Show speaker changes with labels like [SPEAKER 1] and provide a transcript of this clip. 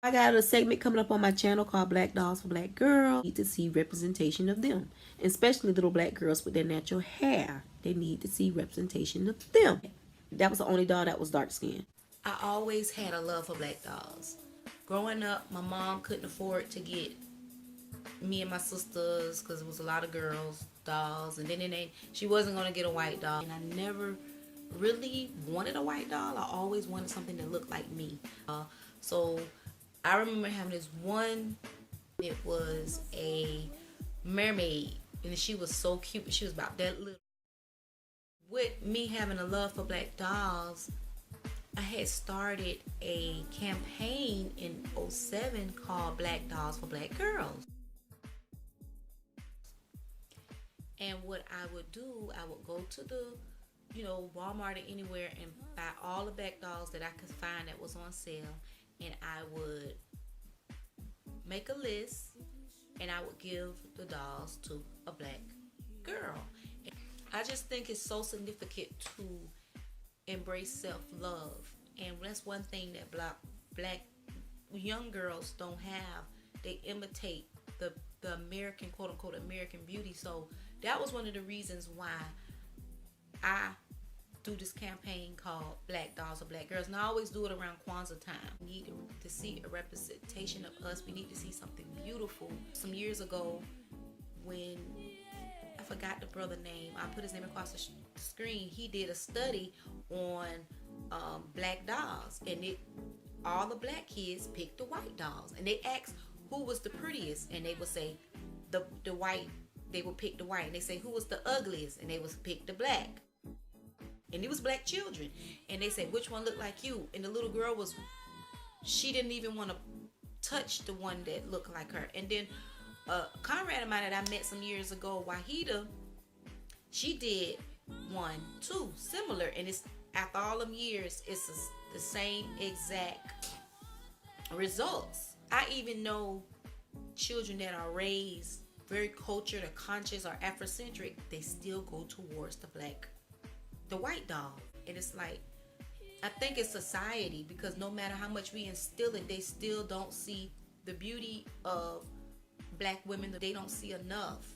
[SPEAKER 1] I got a segment coming up on my channel called Black Dolls for Black Girls. You need to see representation of them, especially little black girls with their natural hair. They need to see representation of them. That was the only doll that was dark skinned. I always had a love for black dolls. Growing up, my mom couldn't afford to get me and my sisters, because it was a lot of girls, dolls, and then she wasn't going to get a white doll. And I never really wanted a white doll. I always wanted something that looked like me. So I remember having this one. It was a mermaid, and she was so cute. She was about that little. With me having a love for black dolls, I had started a campaign in '07 called Black Dolls for Black Girls. And what I would do, I would go to the, Walmart or anywhere and buy all the black dolls that I could find that was on sale. And I would make a list and I would give the dolls to a black girl. I just think it's so significant to embrace self-love. And that's one thing that black young girls don't have. They imitate the American, quote unquote, American beauty. So that was one of the reasons why I do this campaign called Black Dolls or Black Girls. And I always do it around Kwanzaa time. We need to see a representation of us. We need to see something beautiful. Some years ago, when I forgot the brother name, I put his name across the screen. He did a study on black dolls, and all the black kids picked the white dolls, and they asked who was the prettiest, and they would say the white. They would pick the white, and they say who was the ugliest, and they would pick the black. And it was black children, and they said which one looked like you, and the little girl she didn't even want to touch the one that looked like her. And then a comrade of mine that I met some years ago, Wahida, she did one too, similar, and it's after all them years, it's the same exact results. I even know children that are raised very cultured or conscious or Afrocentric, they still go towards the white doll. And it's like, I think it's society, because no matter how much we instill it, they still don't see the beauty of black women. They don't see enough.